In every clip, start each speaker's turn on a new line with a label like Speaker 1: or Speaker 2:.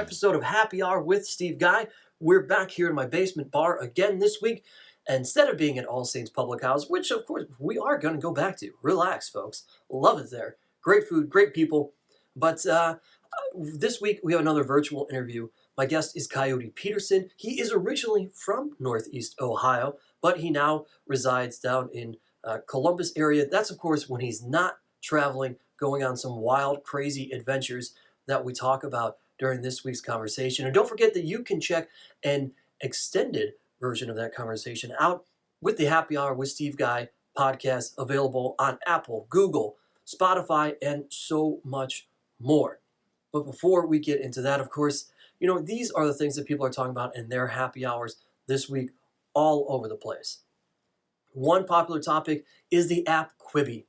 Speaker 1: episode of Happy Hour with Steve Guy. We're back here in my basement bar again this week. Instead of being at All Saints Public House, which of course we are going to go back to. Relax, folks. Love it there. Great food, great people. But this week we have another virtual interview. My guest is Coyote Peterson. He is originally from Northeast Ohio, but he now resides down in Columbus area. That's, of course, when he's not traveling, going on some wild, crazy adventures that we talk about during this week's conversation. And don't forget that you can check an extended version of that conversation out with the Happy Hour with Steve Guy podcast, available on Apple, Google, Spotify, and so much more. But before we get into that, of course, you know, these are the things that people are talking about in their happy hours this week all over the place. One popular topic is the app Quibi.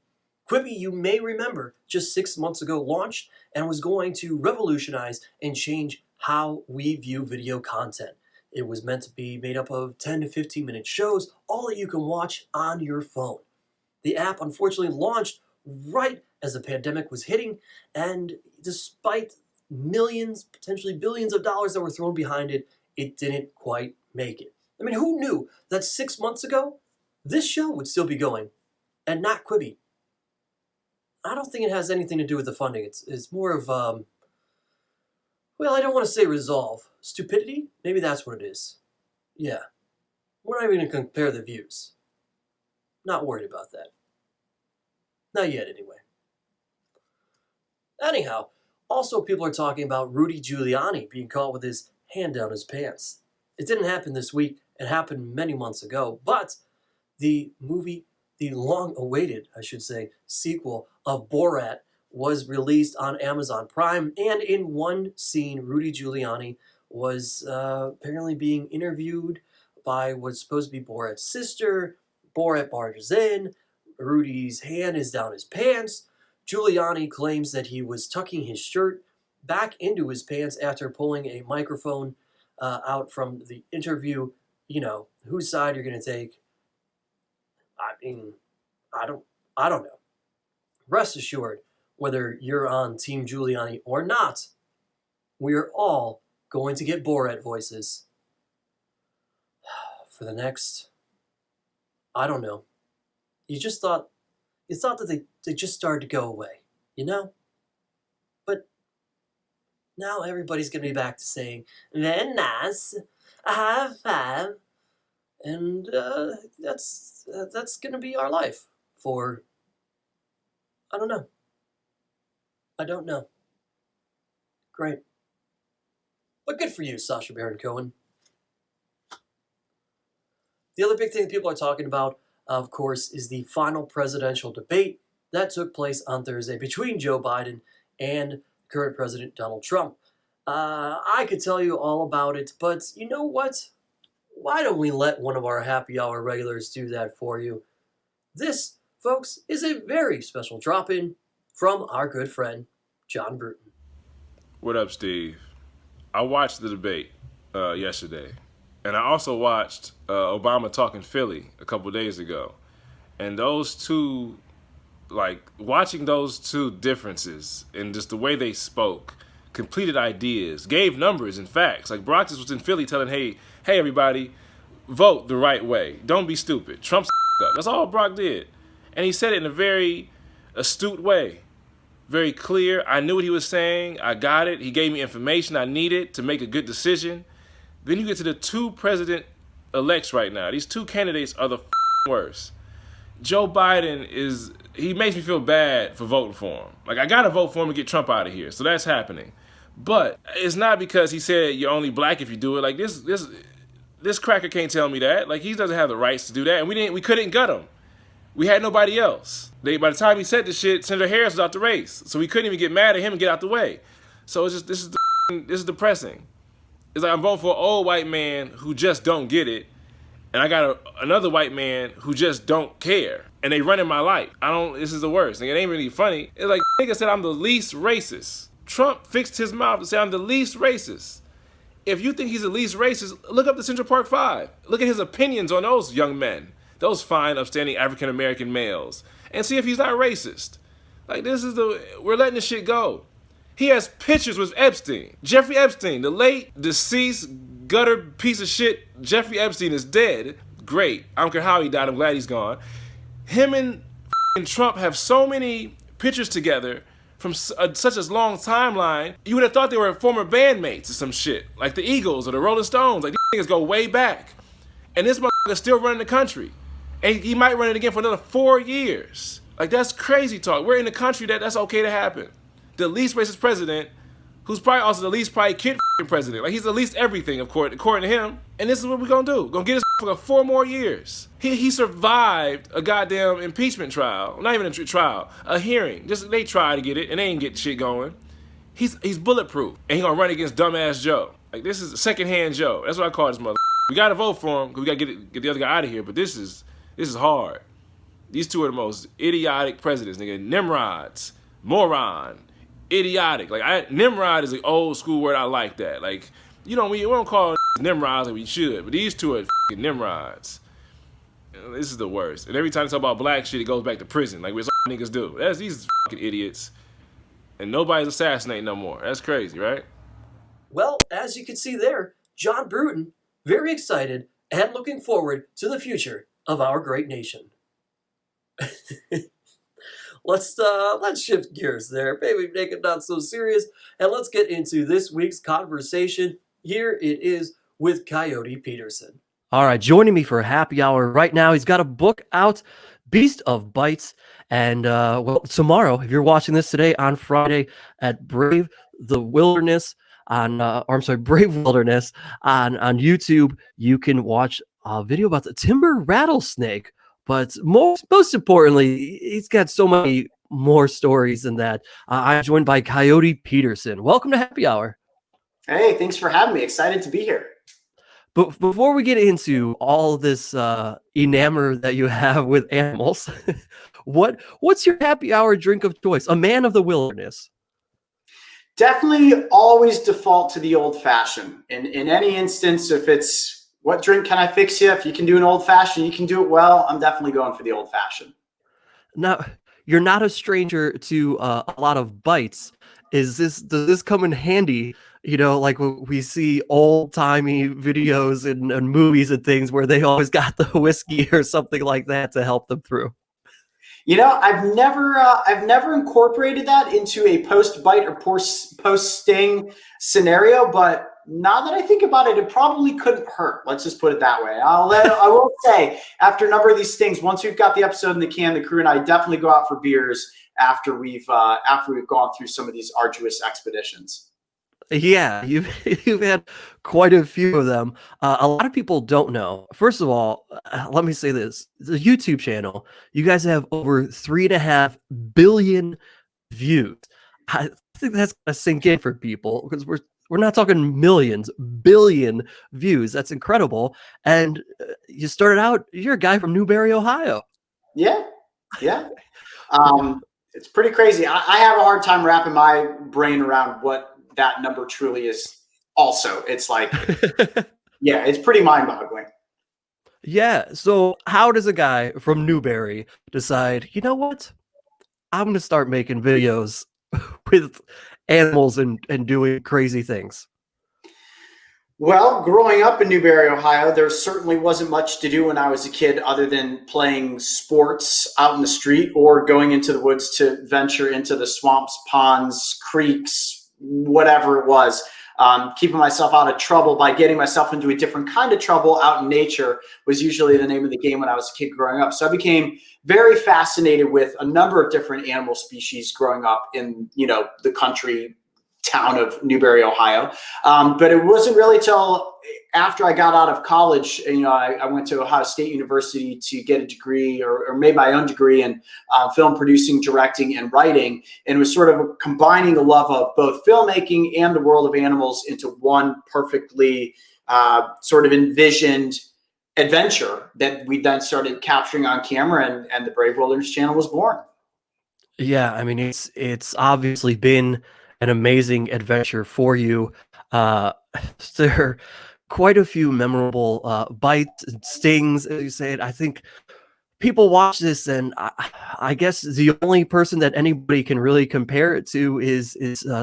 Speaker 1: Quibi, you may remember, just 6 months ago launched and was going to revolutionize and change how we view video content. It was meant to be made up of 10 to 15 minute shows, all that you can watch on your phone. The app unfortunately launched right as the pandemic was hitting, and despite millions, potentially billions of dollars that were thrown behind it, it didn't quite make it. I mean, who knew that 6 months ago, this show would still be going, and not Quibi? I don't think it has anything to do with the funding. It's more of, well, I don't want to say resolve. Stupidity? Maybe that's what it is. Yeah. We're not even going to compare the views. Not worried about that. Not yet, anyway. Anyhow, also people are talking about Rudy Giuliani being caught with his hand down his pants. It didn't happen this week. It happened many months ago. But the movie, the long-awaited, I should say, sequel of Borat was released on Amazon Prime, and in one scene, Rudy Giuliani was apparently being interviewed by what's supposed to be Borat's sister. Borat barges in. Rudy's hand is down his pants. Giuliani claims that he was tucking his shirt back into his pants after pulling a microphone out from the interview. You know, whose side you're going to take. I mean, I don't know. Rest assured, whether you're on Team Giuliani or not, we are all going to get Borat voices for the next, I don't know. You thought that they just started to go away, you know? But now everybody's going to be back to saying, very nice, a high five, and that's going to be our life for, I don't know. Great. But good for you, Sacha Baron Cohen. The other big thing that people are talking about, of course, is the final presidential debate that took place on Thursday between Joe Biden and current President Donald Trump. I could tell you all about it, but you know what? Why don't we let one of our happy hour regulars do that for you? This, folks, is a very special drop-in from our good friend, John Bruton.
Speaker 2: What up, Steve? I watched the debate yesterday, and I also watched Obama talking Philly a couple days ago. And those two, watching those two differences and just the way they spoke, completed ideas, gave numbers and facts. Like Barack just was in Philly telling, hey everybody, vote the right way. Don't be stupid. Trump's up. That's all Barack did. And he said it in a very astute way. Very clear. I knew what he was saying. I got it. He gave me information I needed to make a good decision. Then you get to the two president-elects right now. These two candidates are the worst. Joe Biden he makes me feel bad for voting for him. Like, I got to vote for him to get Trump out of here. So that's happening. But it's not because he said you're only black if you do it. Like, this cracker can't tell me that. Like, he doesn't have the rights to do that. And we couldn't gut him. We had nobody else. By the time he said this shit, Senator Harris was out the race. So we couldn't even get mad at him and get out the way. So it's just, this is depressing. It's like I'm voting for an old white man who just don't get it. And I got another white man who just don't care. And they running my life. This is the worst. Like, it ain't really funny. It's like, nigga said I'm the least racist. Trump fixed his mouth and said I'm the least racist. If you think he's the least racist, look up the Central Park Five. Look at his opinions on those young men. Those fine, upstanding African-American males. And see if he's not racist. Like, we're letting this shit go. He has pictures with Epstein. Jeffrey Epstein, the late, deceased, gutter piece of shit. Jeffrey Epstein is dead. Great. I don't care how he died. I'm glad he's gone. Him and Trump have so many pictures together from such a long timeline. You would have thought they were former bandmates or some shit, like the Eagles or the Rolling Stones. Like these niggas go way back, and this motherfucker's still running the country, and he might run it again for another 4 years. Like that's crazy talk. We're in a country that's okay to happen. The least racist president, who's probably also the least probably kid president. Like he's the least everything, according to him. And this is what we're gonna do. We're gonna get this for 4 more years. He survived a goddamn impeachment trial. Not even a trial, a hearing. Just they tried to get it and they ain't get shit going. He's bulletproof. And he gonna run against dumbass Joe. Like this is secondhand Joe. That's what I call this mother. We gotta vote for him because we gotta get the other guy out of here. But this is hard. These two are the most idiotic presidents, nigga. Nimrods, moron, idiotic. Like Nimrod is an old school word. I like that. Like we don't call Nimrods like we should, but these two are fucking Nimrods. This is the worst. And every time they talk about black shit, it goes back to prison. Like what niggas do. That's these fucking idiots. And nobody's assassinating no more. That's crazy, right?
Speaker 1: Well, as you can see there, John Bruton, very excited and looking forward to the future of our great nation. Let's shift gears there. Maybe make it not so serious, and let's get into this week's conversation. Here it is with Coyote Peterson. All right, joining me for a happy hour right now, he's got a book out, Beast of Bites, and well, tomorrow, if you're watching this today on Friday at Brave Wilderness on YouTube, you can watch a video about the timber rattlesnake. But most importantly, he's got so many more stories than that. I'm joined by Coyote Peterson. Welcome to Happy Hour.
Speaker 3: Hey, thanks for having me. Excited to be here.
Speaker 1: But before we get into all this enamor that you have with animals, what's your happy hour drink of choice? A man of the wilderness.
Speaker 3: Definitely always default to the old fashioned. In any instance, if it's what drink can I fix you? If you can do an old fashioned, you can do it well. I'm definitely going for the old fashioned.
Speaker 1: Now, you're not a stranger to a lot of bites. Does this come in handy? You know, like when we see old timey videos and movies and things where they always got the whiskey or something like that to help them through.
Speaker 3: You know, I've never incorporated that into a post bite or post sting scenario, but now that I think about it, it probably couldn't hurt. Let's just put it that way. I will say, after a number of these things, once we've got the episode in the can, the crew and I definitely go out for beers after we've gone through some of these arduous expeditions.
Speaker 1: Yeah, you've had quite a few of them. A lot of people don't know. First of all, let me say this: the YouTube channel, you guys have over 3.5 billion views. I think that's gonna sink in for people because we're not talking millions, billion views. That's incredible. And you started out, you're a guy from Newberry, Ohio.
Speaker 3: Yeah. It's pretty crazy. I have a hard time wrapping my brain around what that number truly is. Also, it's like, yeah, it's pretty mind-boggling.
Speaker 1: Yeah. So how does a guy from Newberry decide, you know what? I'm going to start making videos with animals and doing crazy things?
Speaker 3: Well, growing up in Newberry, Ohio, there certainly wasn't much to do when I was a kid other than playing sports out in the street or going into the woods to venture into the swamps, ponds, creeks, whatever it was. Keeping myself out of trouble by getting myself into a different kind of trouble out in nature was usually the name of the game when I was a kid growing up. So I became very fascinated with a number of different animal species growing up in, the country town of Newberry, Ohio. But it wasn't really till after I got out of college, I went to Ohio State University to get a degree or made my own degree in film producing, directing, and writing, and was sort of combining the love of both filmmaking and the world of animals into one perfectly sort of envisioned adventure that we then started capturing on camera, and the Brave Wilderness channel was born.
Speaker 1: Yeah, I mean, it's obviously been an amazing adventure for you. There are quite a few memorable bites and stings, as you said. I think people watch this, and I guess the only person that anybody can really compare it to is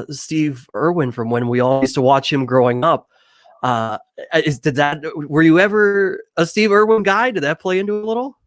Speaker 1: Steve Irwin from when we all used to watch him growing up. Were you ever a Steve Irwin guy? Did that play into it a little?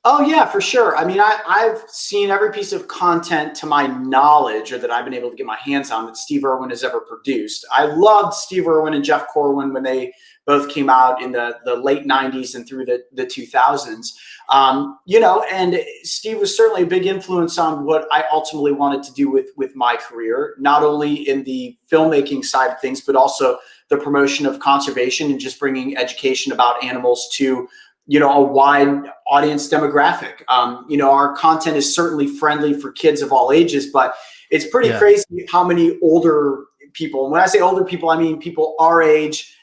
Speaker 3: Oh yeah, for sure. I mean, I've seen every piece of content to my knowledge, or that I've been able to get my hands on, that Steve Irwin has ever produced. I loved Steve Irwin and Jeff Corwin when they both came out in the late 90s and through the 2000s. And Steve was certainly a big influence on what I ultimately wanted to do with my career, not only in the filmmaking side of things, but also the promotion of conservation and just bringing education about animals to a wide audience demographic. Our content is certainly friendly for kids of all ages, but it's pretty crazy how many older people, and when I say older people, I mean people our age,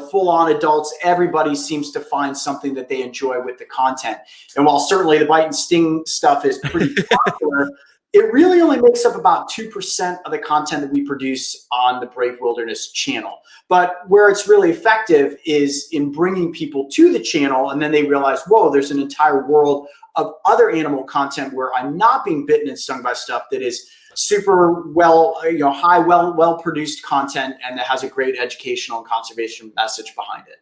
Speaker 3: full on adults, everybody seems to find something that they enjoy with the content. And while certainly the bite and sting stuff is pretty popular, it really only makes up about 2% of the content that we produce on the Brave Wilderness channel. But where it's really effective is in bringing people to the channel, and then they realize, whoa, there's an entire world of other animal content where I'm not being bitten and stung by stuff that is super well produced content, and that has a great educational and conservation message behind it.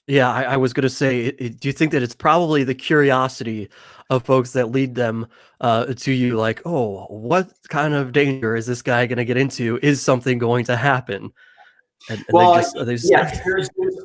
Speaker 1: Yeah, I was going to say, do you think that it's probably the curiosity of folks that lead them to you, like, oh, what kind of danger is this guy going to get into? Is something going to happen? And
Speaker 3: Yes, there's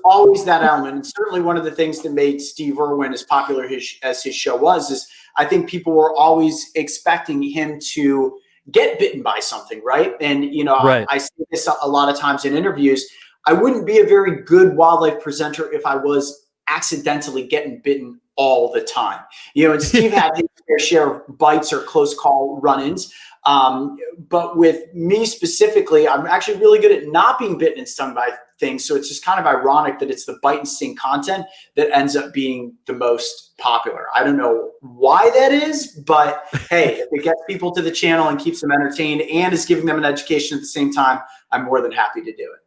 Speaker 3: always that element. And certainly one of the things that made Steve Irwin as popular as his show was, is I think people were always expecting him to get bitten by something, right? And,
Speaker 1: right.
Speaker 3: I say this a lot of times in interviews. I wouldn't be a very good wildlife presenter if I was accidentally getting bitten all the time. And Steve had his fair share of bites or close call run-ins. But with me specifically, I'm actually really good at not being bitten and stung by things. So it's just kind of ironic that it's the bite and sting content that ends up being the most popular. I don't know why that is, but hey, if it gets people to the channel and keeps them entertained and is giving them an education at the same time, I'm more than happy to do it.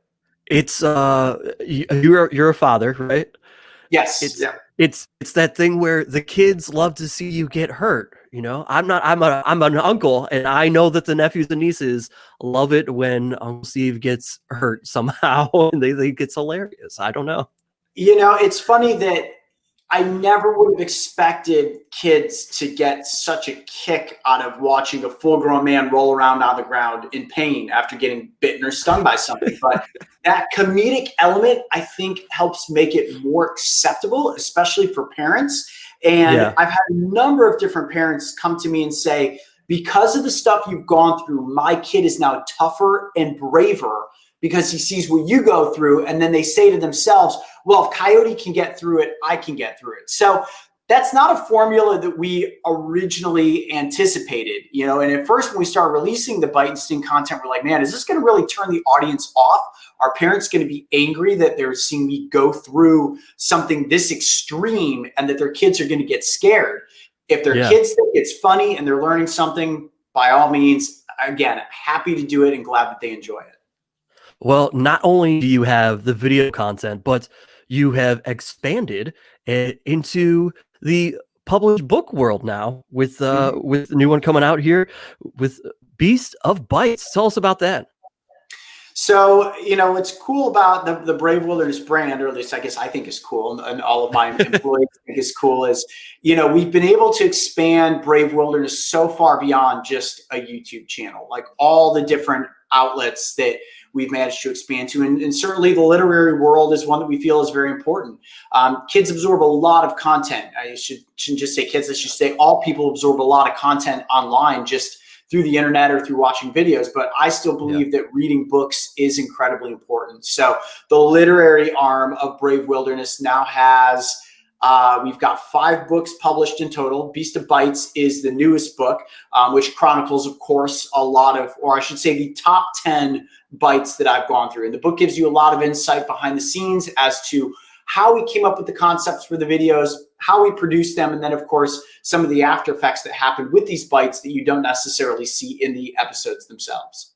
Speaker 1: It's you're a father, right?
Speaker 3: Yes.
Speaker 1: It's that thing where the kids love to see you get hurt. I'm an uncle, and I know that the nephews and nieces love it when Uncle Steve gets hurt somehow, and they think it's hilarious. I don't know.
Speaker 3: It's funny that I never would have expected kids to get such a kick out of watching a full-grown man roll around on the ground in pain after getting bitten or stung by something. But that comedic element, I think, helps make it more acceptable, especially for parents. And I've had a number of different parents come to me and say, because of the stuff you've gone through, my kid is now tougher and braver because he sees what you go through. And then they say to themselves, well, if Coyote can get through it, I can get through it. So that's not a formula that we originally anticipated, and at first when we started releasing the bite and sting content, we're like, man, is this going to really turn the audience off? Are parents going to be angry that they're seeing me go through something this extreme and that their kids are going to get scared? If their kids think it's funny and they're learning something, by all means, again, happy to do it and glad that they enjoy it.
Speaker 1: Well, not only do you have the video content, but you have expanded into the published book world now with the new one coming out here with Beast of Bites. Tell us about that.
Speaker 3: So, what's cool about the Brave Wilderness brand, or at least I guess I think is cool, and all of my employees think is cool, is, we've been able to expand Brave Wilderness so far beyond just a YouTube channel, like all the different outlets that we've managed to expand to. And certainly the literary world is one that we feel is very important. Kids absorb a lot of content. I shouldn't just say kids, I should say all people absorb a lot of content online, just through the internet or through watching videos. But I still believe that reading books is incredibly important. So the literary arm of Brave Wilderness now has, we've got 5 books published in total. Beast of Bites is the newest book, which chronicles, of course, a lot of, or I should say the top 10 bites that I've gone through. And the book gives you a lot of insight behind the scenes as to how we came up with the concepts for the videos, how we produced them, and then, of course, some of the after effects that happened with these bites that you don't necessarily see in the episodes themselves.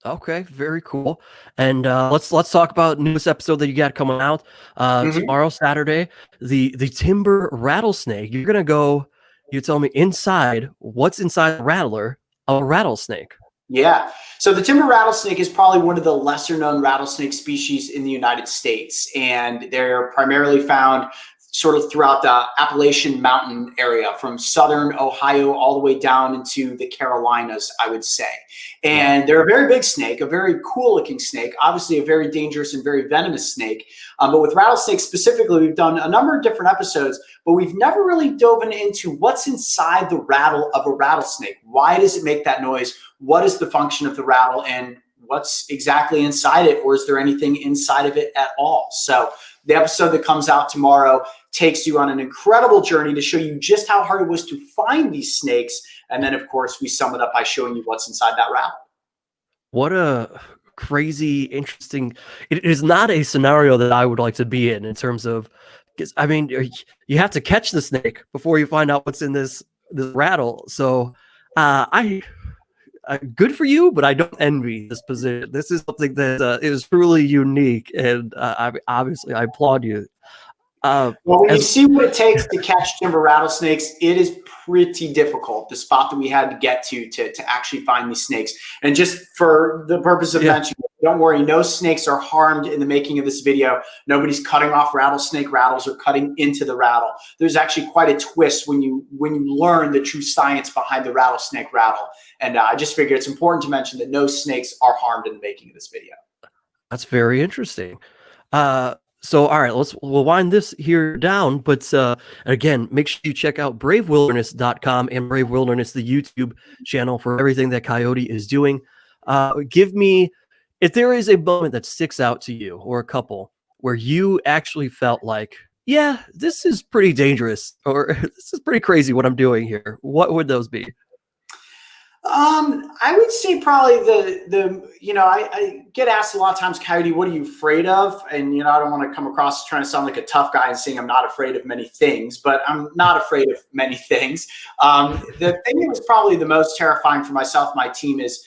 Speaker 1: Okay, very cool. And let's talk about newest episode that you got coming out
Speaker 3: Mhm.
Speaker 1: tomorrow, Saturday. The timber rattlesnake. You're gonna go. You tell me inside what's inside the rattler of a rattlesnake.
Speaker 3: Yeah. So the timber rattlesnake is probably one of the lesser known rattlesnake species in the United States. And they're primarily found sort of throughout the Appalachian Mountain area from southern Ohio all the way down into the Carolinas, I would say.
Speaker 1: Wow.
Speaker 3: And they're a very big snake, a very cool looking snake, obviously a very dangerous and very venomous snake. But with rattlesnakes specifically, we've done a number of different episodes, but we've never really dove into what's inside the rattle of a rattlesnake. Why does it make that noise? What is the function of the rattle, and what's exactly inside it, or is there anything inside of it at all? So the episode that comes out tomorrow takes you on an incredible journey to show you just how hard it was to find these snakes. And then, of course, we sum it up by showing you what's inside that rattle.
Speaker 1: What a crazy, interesting. It is not a scenario that I would like to be in terms of, because I mean, you have to catch the snake before you find out what's in this rattle. So, I good for you, but I don't envy this position. This is something that is truly unique, and obviously I applaud you.
Speaker 3: Well, when you
Speaker 1: As
Speaker 3: see what it takes to catch timber rattlesnakes, it is pretty difficult. The spot that we had to get to actually find these snakes. And just for the purpose of
Speaker 1: yeah,
Speaker 3: mentioning, don't worry, no snakes are harmed in the making of this video. Nobody's cutting off rattlesnake rattles or cutting into the rattle. There's actually quite a twist when you learn the true science behind the rattlesnake rattle. And I just figured it's important to mention that no snakes are harmed in the making of this video.
Speaker 1: that's very interesting. So all right, we'll wind this here down. But again, make sure you check out bravewilderness.com and Brave Wilderness, the YouTube channel, for everything that Coyote is doing. Give me, if there is a moment that sticks out to you, or a couple where you actually felt like, yeah, this is pretty dangerous, or this is pretty crazy what I'm doing here. What would those be?
Speaker 3: I would say probably I get asked a lot of times, Coyote, what are you afraid of? And I don't want to come across trying to sound like a tough guy and saying I'm not afraid of many things, but I'm not afraid of many things. The thing that was probably the most terrifying for myself and my team is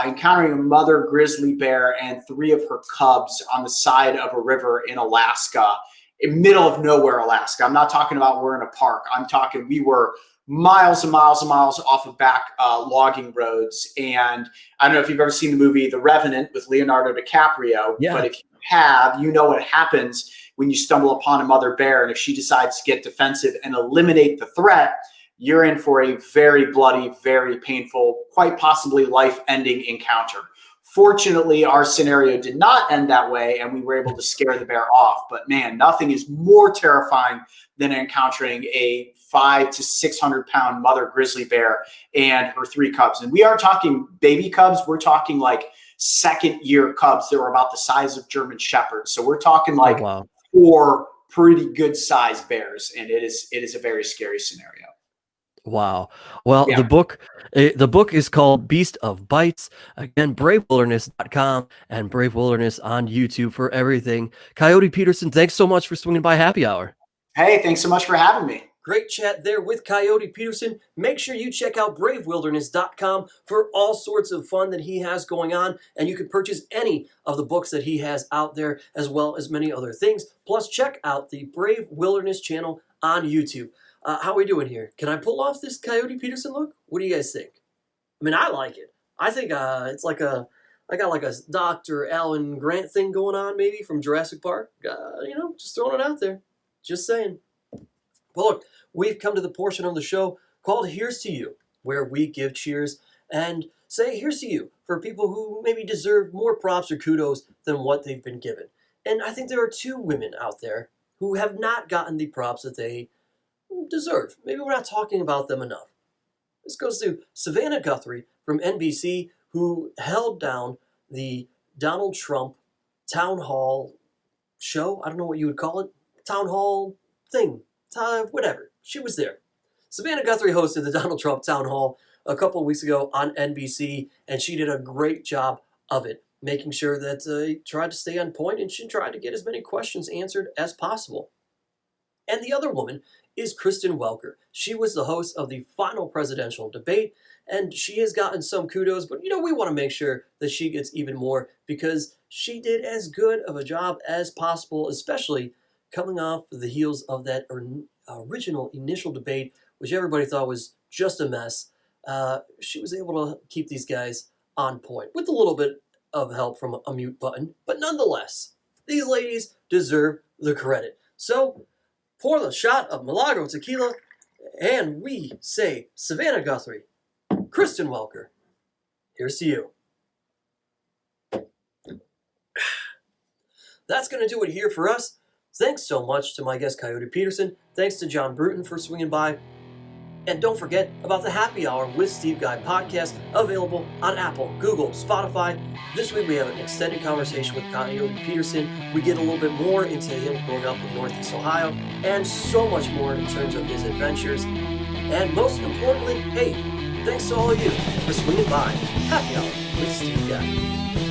Speaker 3: encountering a mother grizzly bear and 3 of her cubs on the side of a river in Alaska, in middle of nowhere, Alaska. I'm not talking about we're in a park. I'm talking we were miles and miles and miles off of back logging roads. And I don't know if you've ever seen the movie The Revenant with Leonardo DiCaprio,
Speaker 1: Yeah.
Speaker 3: but if you have, you know what happens when you stumble upon a mother bear. And if she decides to get defensive and eliminate the threat, you're in for a very bloody, very painful, quite possibly life-ending encounter. Fortunately, our scenario did not end that way, and we were able to scare the bear off. But man, nothing is more terrifying than encountering a 500 to 600-pound mother grizzly bear and her 3 cubs. And we aren't talking baby cubs. We're talking like second-year cubs that were about the size of German shepherds. So we're talking
Speaker 1: Oh
Speaker 3: like
Speaker 1: wow.
Speaker 3: 4 pretty good-sized bears, and it is a very scary scenario.
Speaker 1: Wow. Well,
Speaker 3: Yeah.
Speaker 1: the book is called Beast of Bites. Again, bravewilderness.com and Brave Wilderness on YouTube for everything. Coyote Peterson, thanks so much for swinging by happy hour.
Speaker 3: Hey, thanks so much for having me.
Speaker 1: Great chat there with Coyote Peterson. Make sure you check out bravewilderness.com for all sorts of fun that he has going on, and you can purchase any of the books that he has out there, as well as many other things. Plus, check out the Brave Wilderness channel on YouTube. How are we doing here? Can I pull off this Coyote Peterson look? What do you guys think? I mean, I like it. I think it's like I got like a Dr. Alan Grant thing going on, maybe from Jurassic Park. Just throwing it out there. Just saying. Well, look, we've come to the portion of the show called Here's to You, where we give cheers and say here's to you for people who maybe deserve more props or kudos than what they've been given. And I think there are 2 women out there who have not gotten the props that they deserve. Maybe we're not talking about them enough. This goes to Savannah Guthrie from NBC, who held down the Donald Trump town hall show. I don't know what you would call it. Town hall thing. Whatever. She was there. Savannah Guthrie hosted the Donald Trump town hall a couple of weeks ago on NBC, and she did a great job of it, making sure that he tried to stay on point, and she tried to get as many questions answered as possible. And the other woman is Kristen Welker. She was the host of the final presidential debate, and she has gotten some kudos, but we want to make sure that she gets even more because she did as good of a job as possible, especially coming off the heels of that original initial debate, which everybody thought was just a mess. She was able to keep these guys on point with a little bit of help from a mute button, but nonetheless, these ladies deserve the credit. So, pour the shot of Milagro tequila, and we say, Savannah Guthrie, Kristen Welker, here's to you. That's going to do it here for us. Thanks so much to my guest Coyote Peterson. Thanks to John Bruton for swinging by. And don't forget about the Happy Hour with Steve Guy podcast, available on Apple, Google, Spotify. This week we have an extended conversation with Coyote Peterson. We get a little bit more into him growing up in Northeast Ohio, and so much more in terms of his adventures. And most importantly, hey, thanks to all of you for swinging by. Happy Hour with Steve Guy.